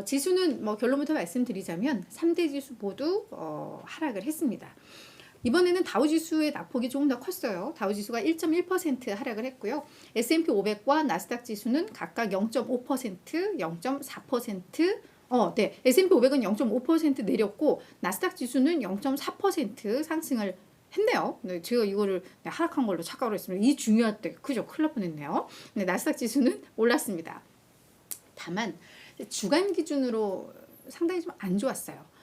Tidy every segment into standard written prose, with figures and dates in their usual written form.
지수는 뭐 결론부터 말씀드리자면 3대 지수 모두 하락을 했습니다. 이번에는 다우지수의 낙폭이 조금 더 컸어요. 다우지수가 1.1% 하락을 했고요. S&P 500과 나스닥 지수는 각각 0.5%, 0.4%, 네, S&P 500은 0.5% 내렸고 나스닥 지수는 0.4% 상승을 했네요. 네, 제가 이거를 하락한 걸로 착각을 했습니다. 이 중요할 때 그죠? 큰일 날 뻔했네요. 네, 나스닥 지수는 올랐습니다. 다만 주간 기준으로 상당히 좀 안 좋았어요.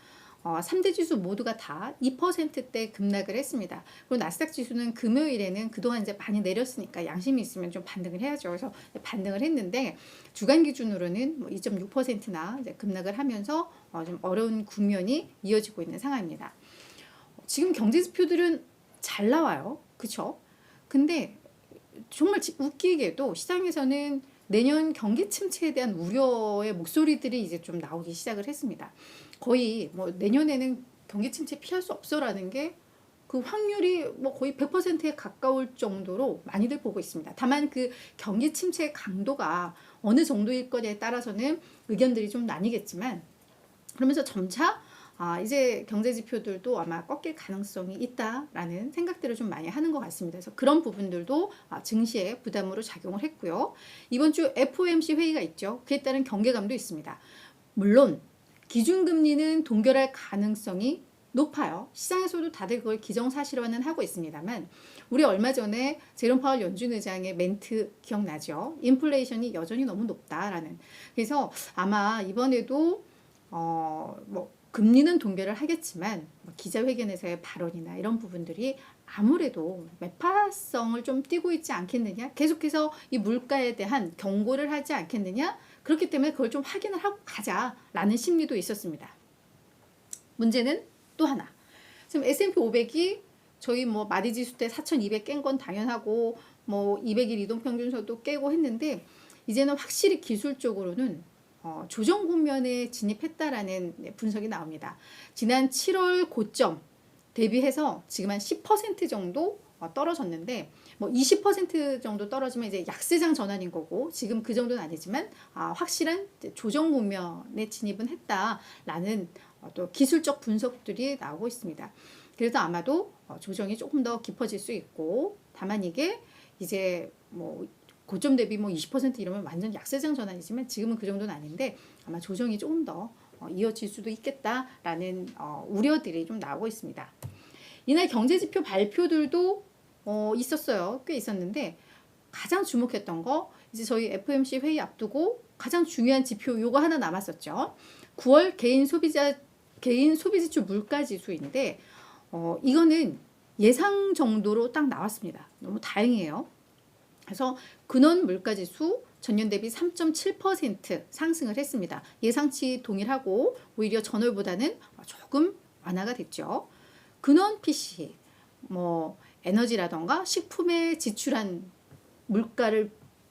3대 지수 모두가 다 2%대 급락을 했습니다. 그리고 나스닥 지수는 금요일에는 그동안 이제 많이 내렸으니까 양심이 있으면 좀 반등을 해야죠. 그래서 반등을 했는데 주간 기준으로는 뭐 2.6%나 이제 급락을 하면서 좀 어려운 국면이 이어지고 있는 상황입니다. 지금 경제 지표들은 잘 나와요. 그렇죠? 근데 정말 웃기게도 시장에서는 내년 경기 침체에 대한 우려의 목소리들이 이제 좀 나오기 시작을 했습니다. 거의 뭐 내년에는 경기 침체 피할 수 없어라는 게 그 확률이 뭐 거의 100%에 가까울 정도로 많이들 보고 있습니다. 다만 그 경기 침체의 강도가 어느 정도일 거냐에 따라서는 의견들이 좀 나뉘겠지만 그러면서 점차 이제 경제 지표들도 아마 꺾일 가능성이 있다라는 생각들을 좀 많이 하는 것 같습니다. 그래서 그런 부분들도 증시에 부담으로 작용을 했고요. 이번 주 FOMC 회의가 있죠. 그에 따른 경계감도 있습니다. 물론 기준금리는 동결할 가능성이 높아요. 시장에서도 다들 그걸 기정사실화는 하고 있습니다만 우리 얼마 전에 제롬 파월 연준 의장의 멘트 기억나죠? 인플레이션이 여전히 너무 높다라는. 그래서 아마 이번에도 뭐 금리는 동결을 하겠지만 기자회견에서의 발언이나 이런 부분들이 아무래도 매파성을 좀 띠고 있지 않겠느냐, 계속해서 이 물가에 대한 경고를 하지 않겠느냐, 그렇기 때문에 그걸 좀 확인을 하고 가자라는 심리도 있었습니다. 문제는 또 하나, 지금 S&P 500이 저희 뭐 마디지수 때 4200 깬 건 당연하고 뭐 200일 이동평균선도 깨고 했는데 이제는 확실히 기술적으로는 조정 국면에 진입했다라는 분석이 나옵니다. 지난 7월 고점 대비해서 지금 한 10% 정도 떨어졌는데 뭐 20% 정도 떨어지면 이제 약세장 전환인 거고 지금 그 정도는 아니지만 확실한 조정 국면에 진입은 했다라는 또 기술적 분석들이 나오고 있습니다. 그래서 아마도 조정이 조금 더 깊어질 수 있고 다만 이게 이제 뭐 고점 대비 뭐 20% 이러면 완전 약세장 전환이지만 지금은 그 정도는 아닌데 아마 조정이 조금 더 이어질 수도 있겠다라는 우려들이 좀 나오고 있습니다. 이날 경제지표 발표들도 있었어요. 꽤 있었는데 가장 주목했던 거 이제 저희 FOMC 회의 앞두고 가장 중요한 지표 요거 하나 남았었죠. 9월 개인 소비지출 물가지수인데 이거는 예상 정도로 딱 나왔습니다. 너무 다행이에요. 그래서 근원 물가지수 전년 대비 3.7% 상승을 했습니다. 예상치 동일하고 오히려 전월보다는 조금 완화가 됐죠. 근원 PC, 뭐 에너지라던가 식품에 지출한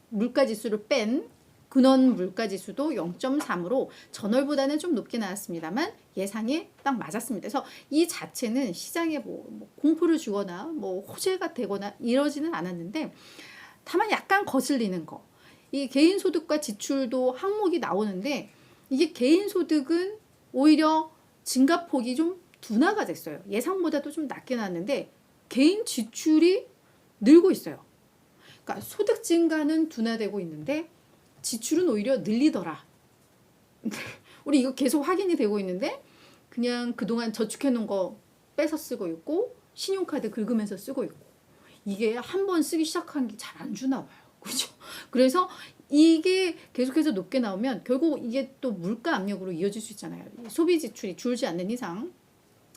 물가지수를 뺀 근원 물가지수도 0.3으로 전월보다는 좀 높게 나왔습니다만 예상에 딱 맞았습니다. 그래서 이 자체는 시장에 뭐 공포를 주거나 뭐 호재가 되거나 이러지는 않았는데 다만 약간 거슬리는 거. 이 개인소득과 지출도 항목이 나오는데 이게 개인소득은 오히려 증가폭이 좀 둔화가 됐어요. 예상보다도 좀 낮게 나왔는데 개인 지출이 늘고 있어요. 그러니까 소득 증가는 둔화되고 있는데 지출은 오히려 늘리더라. 우리 이거 계속 확인이 되고 있는데 그냥 그동안 저축해 놓은 거 뺏어 쓰고 있고 신용카드 긁으면서 쓰고 있고 이게 한 번 쓰기 시작한 게 잘 안 주나 봐요. 그죠? 그래서 이게 계속해서 높게 나오면 결국 이게 또 물가 압력으로 이어질 수 있잖아요. 소비 지출이 줄지 않는 이상.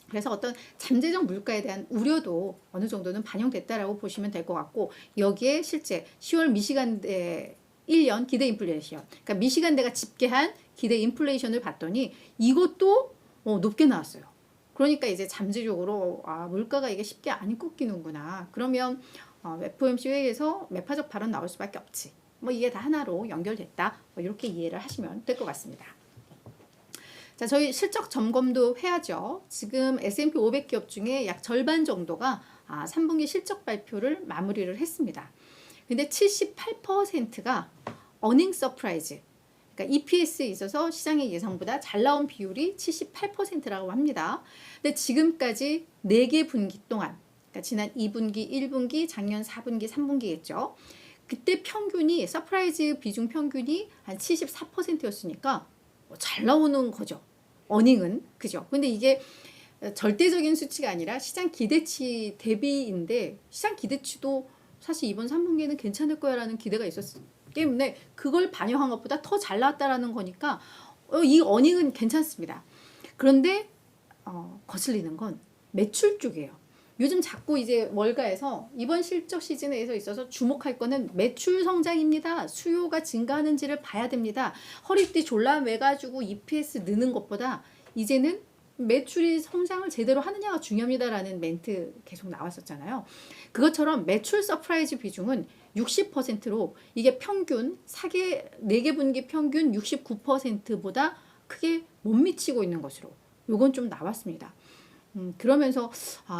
그래서 어떤 잠재적 물가에 대한 우려도 어느 정도는 반영됐다라고 보시면 될 것 같고 여기에 실제 10월 미시간대 1년 기대 인플레이션, 그러니까 미시간대가 집계한 기대 인플레이션을 봤더니 이것도 높게 나왔어요. 그러니까 이제 잠재적으로 물가가 이게 쉽게 안 꺾이는구나. 그러면 FOMC 회의에서 매파적 발언 나올 수밖에 없지. 뭐 이게 다 하나로 연결됐다. 뭐 이렇게 이해를 하시면 될 것 같습니다. 자, 저희 실적 점검도 해야죠. 지금 S&P 500 기업 중에 약 절반 정도가 3분기 실적 발표를 마무리를 했습니다. 근데 78%가 어닝 서프라이즈, 그러니까 EPS에 있어서 시장의 예상보다 잘 나온 비율이 78%라고 합니다. 근데 지금까지 4개 분기 동안, 그러니까 지난 2분기, 1분기, 작년 4분기, 3분기겠죠. 그때 평균이 서프라이즈 비중 평균이 한 74%였으니까 잘 나오는 거죠. 어닝은 그죠. 근데 이게 절대적인 수치가 아니라 시장 기대치 대비인데 시장 기대치도 사실 이번 3분기에는 괜찮을 거야라는 기대가 있었기 때문에 그걸 반영한 것보다 더 잘 나왔다라는 거니까 이 어닝은 괜찮습니다. 그런데 거슬리는 건 매출 쪽이에요. 요즘 자꾸 이제 월가에서 이번 실적 시즌에 있어서 주목할 거는 매출 성장입니다. 수요가 증가하는지를 봐야 됩니다. 허리띠 졸라매가지고 EPS 느는 것보다 이제는 매출이 성장을 제대로 하느냐가 중요합니다라는 멘트 계속 나왔었잖아요. 그것처럼 매출 서프라이즈 비중은 60%로 이게 평균 4개 분기 평균 69%보다 크게 못 미치고 있는 것으로 요건 좀 나왔습니다. 그러면서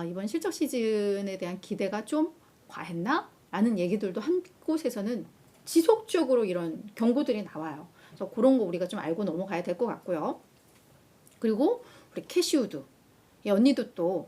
이번 실적 시즌에 대한 기대가 좀 과했나? 라는 얘기들도 한 곳에서는 지속적으로 이런 경고들이 나와요. 그래서 그런 거 우리가 좀 알고 넘어가야 될 것 같고요. 그리고 우리 캐시우드 이 언니도 또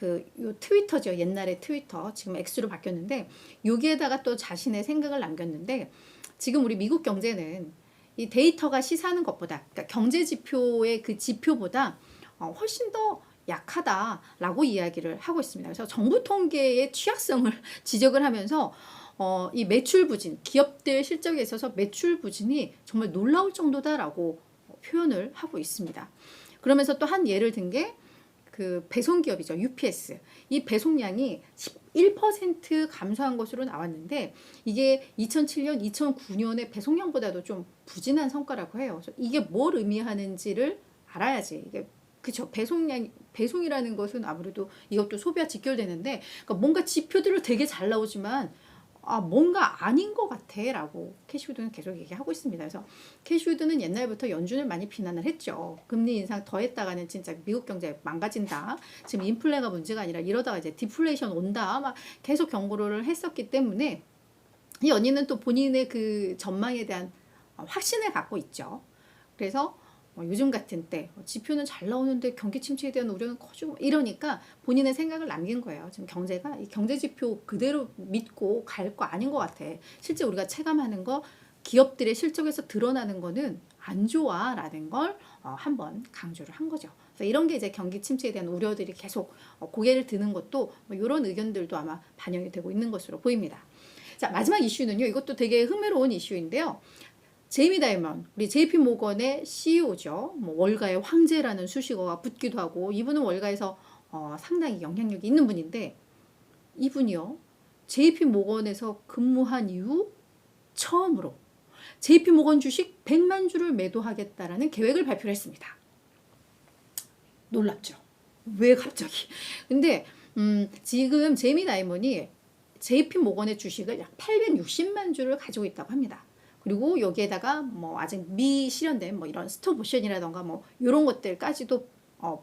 요 트위터죠. 옛날에 트위터 지금 X로 바뀌었는데 여기에다가 또 자신의 생각을 남겼는데 지금 우리 미국 경제는 이 데이터가 시사하는 것보다 그러니까 경제 지표의 그 지표보다 훨씬 더 약하다라고 이야기를 하고 있습니다. 그래서 정부 통계의 취약성을 지적을 하면서 이 매출 부진, 기업들 실적에 있어서 매출 부진이 정말 놀라울 정도다라고 표현을 하고 있습니다. 그러면서 또 한 예를 든 게 그 배송기업이죠. UPS. 이 배송량이 11% 감소한 것으로 나왔는데 이게 2007년, 2009년의 배송량보다도 좀 부진한 성과라고 해요. 그래서 이게 뭘 의미하는지를 알아야지. 이게 그쵸. 배송이라는 것은 아무래도 이것도 소비와 직결되는데, 그러니까 뭔가 지표들을 되게 잘 나오지만, 뭔가 아닌 것 같아. 라고 캐시우드는 계속 얘기하고 있습니다. 그래서 캐시우드는 옛날부터 연준을 많이 비난을 했죠. 금리 인상 더 했다가는 진짜 미국 경제 망가진다. 지금 인플레가 문제가 아니라 이러다가 이제 디플레이션 온다. 막 계속 경고를 했었기 때문에 이 언니는 또 본인의 그 전망에 대한 확신을 갖고 있죠. 그래서 요즘 같은 때 지표는 잘 나오는데 경기 침체에 대한 우려는 커지고 이러니까 본인의 생각을 남긴 거예요. 지금 경제가 이 경제 지표 그대로 믿고 갈 거 아닌 것 같아. 실제 우리가 체감하는 거 기업들의 실적에서 드러나는 거는 안 좋아라는 걸 한번 강조를 한 거죠. 그래서 이런 게 이제 경기 침체에 대한 우려들이 계속 고개를 드는 것도 이런 의견들도 아마 반영이 되고 있는 것으로 보입니다. 자, 마지막 이슈는요. 이것도 되게 흥미로운 이슈인데요. 제이미 다이먼, 우리 JP 모건의 CEO죠. 뭐 월가의 황제라는 수식어가 붙기도 하고 이분은 월가에서 상당히 영향력이 있는 분인데 이분이요. JP 모건에서 근무한 이후 처음으로 JP 모건 주식 100만 주를 매도하겠다라는 계획을 발표를 했습니다. 놀랍죠? 왜 갑자기? 근데 지금 제이미 다이먼이 JP 모건의 주식을 약 860만 주를 가지고 있다고 합니다. 그리고 여기에다가 뭐 아직 미실현된 뭐 이런 스톡 옵션이라던가 뭐 이런 것들까지도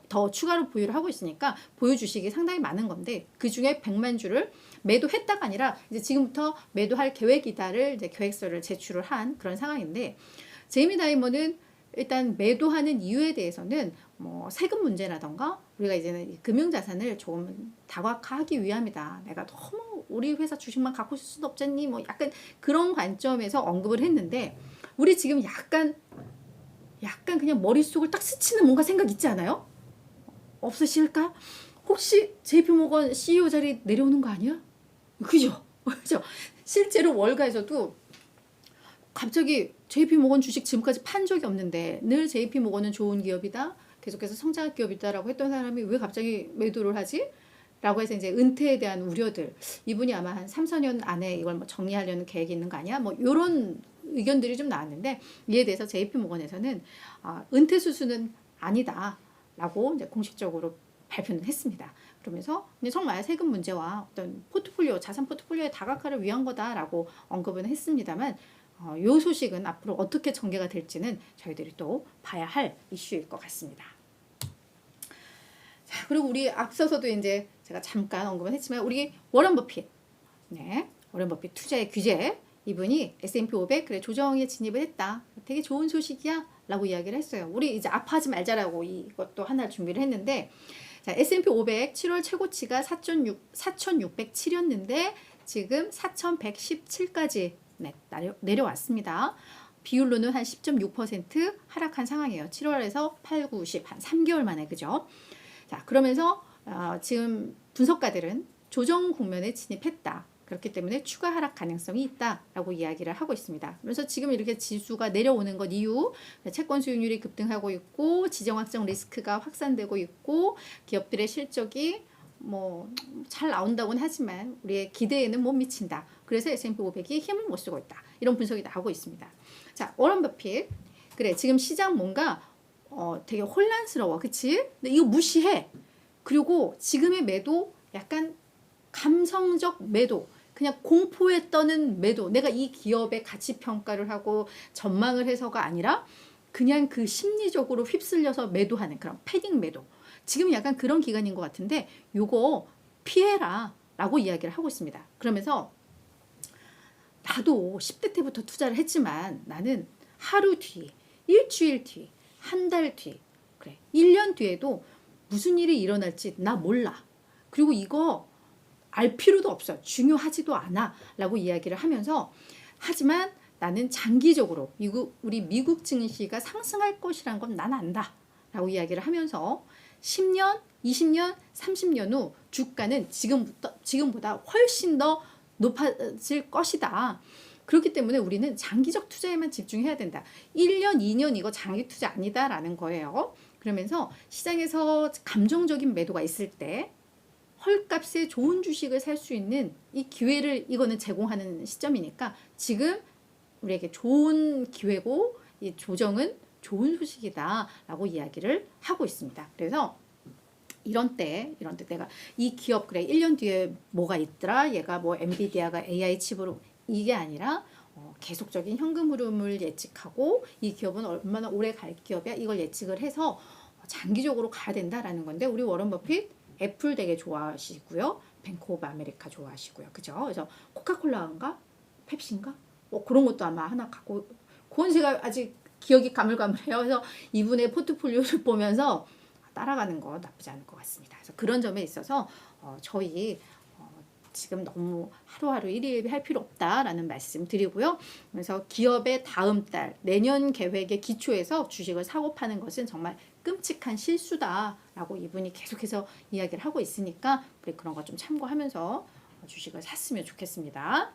더 추가로 보유를 하고 있으니까 보유 주식이 상당히 많은 건데 그 중에 100만 주를 매도했다가 아니라 이제 지금부터 매도할 계획이다를 이제 계획서를 제출을 한 그런 상황인데 제이미 다이먼은 일단 매도하는 이유에 대해서는 뭐 세금 문제라던가 우리가 이제는 금융자산을 조금 다각화하기 위함이다. 내가 너무 우리 회사 주식만 갖고 있을 수는 없잖니. 뭐 약간 그런 관점에서 언급을 했는데 우리 지금 약간 그냥 머릿속을 딱 스치는 뭔가 생각 있지 않아요? 없으실까? 혹시 JP모건 CEO 자리 내려오는 거 아니야? 그죠? 그죠? 실제로 월가에서도 갑자기 JP모건 주식 지금까지 판 적이 없는데 늘 JP모건은 좋은 기업이다. 계속해서 성장할 기업이다라고 했던 사람이 왜 갑자기 매도를 하지? 라고 해서 이제 은퇴에 대한 우려들. 이분이 아마 한 3, 4년 안에 이걸 뭐 정리하려는 계획이 있는 거 아니야? 뭐 요런 의견들이 좀 나왔는데 이에 대해서 JP모건에서는 은퇴 수수는 아니다라고 이제 공식적으로 발표는 했습니다. 그러면서 정말 세금 문제와 어떤 포트폴리오, 자산 포트폴리오의 다각화를 위한 거다라고 언급은 했습니다만 이 소식은 앞으로 어떻게 전개가 될지는 저희들이 또 봐야 할 이슈일 것 같습니다. 자, 그리고 우리 앞서서도 이제 제가 잠깐 언급은 했지만 우리 워런 버핏, 네, 워런 버핏 투자의 규제 이분이 S&P 500 그래 조정에 진입을 했다. 되게 좋은 소식이야 라고 이야기를 했어요. 우리 이제 아파하지 말자라고 이것도 하나 준비를 했는데, 자, S&P 500 7월 최고치가 4,607이었는데 지금 4,117까지 내려왔습니다. 비율로는 한 10.6% 하락한 상황이에요. 7월에서 8, 9, 10, 한 3개월 만에, 그죠? 자, 그러면서 지금 분석가들은 조정 국면에 진입했다. 그렇기 때문에 추가 하락 가능성이 있다라고 이야기를 하고 있습니다. 그래서 지금 이렇게 지수가 내려오는 것 이유, 채권 수익률이 급등하고 있고 지정 확정 리스크가 확산되고 있고 기업들의 실적이 뭐 잘 나온다고는 하지만 우리의 기대에는 못 미친다. 그래서 S&P 500이 힘을 못 쓰고 있다. 이런 분석이 나오고 있습니다. 자, 워런 버핏. 그래, 지금 시장 뭔가 되게 혼란스러워. 그치? 근데 이거 무시해. 그리고 지금의 매도 약간 감성적 매도. 그냥 공포에 떠는 매도. 내가 이 기업의 가치 평가를 하고 전망을 해서가 아니라 그냥 그 심리적으로 휩쓸려서 매도하는 그런 패닉 매도. 지금 약간 그런 기간인 것 같은데 요거 피해라 라고 이야기를 하고 있습니다. 그러면서 나도 10대 때부터 투자를 했지만 나는 하루 뒤, 일주일 뒤, 한 달 뒤, 그래 1년 뒤에도 무슨 일이 일어날지 나 몰라. 그리고 이거 알 필요도 없어. 중요하지도 않아. 라고 이야기를 하면서 하지만 나는 장기적으로 우리 미국 증시가 상승할 것이란 건 난 안다. 라고 이야기를 하면서 10년, 20년, 30년 후 주가는 지금보다 훨씬 더 높아질 것이다. 그렇기 때문에 우리는 장기적 투자에만 집중해야 된다. 1년, 2년 이거 장기 투자 아니다라는 거예요. 그러면서 시장에서 감정적인 매도가 있을 때 헐값에 좋은 주식을 살 수 있는 이 기회를 이거는 제공하는 시점이니까 지금 우리에게 좋은 기회고 이 조정은 좋은 소식이다라고 이야기를 하고 있습니다. 그래서 이런 때 내가 이 기업 그래 1년 뒤에 뭐가 있더라, 얘가 뭐 엔비디아가 AI 칩으로, 이게 아니라 계속적인 현금 흐름을 예측하고 이 기업은 얼마나 오래 갈 기업이야 이걸 예측을 해서 장기적으로 가야 된다라는 건데, 우리 워런 버핏 애플 되게 좋아하시고요, 뱅크 오브 아메리카 좋아하시고요, 그죠? 그래서 코카콜라인가 펩시인가 뭐 그런 것도 아마 하나 갖고, 그건 제가 아직 기억이 가물가물해요. 그래서 이분의 포트폴리오를 보면서 따라가는 거 나쁘지 않을 것 같습니다. 그래서 그런 점에 있어서 저희 지금 너무 하루하루 일일이 할 필요 없다라는 말씀 드리고요. 그래서 기업의 다음 달 내년 계획에 기초해서 주식을 사고 파는 것은 정말 끔찍한 실수다라고 이분이 계속해서 이야기를 하고 있으니까 우리 그런 거 좀 참고하면서 주식을 샀으면 좋겠습니다.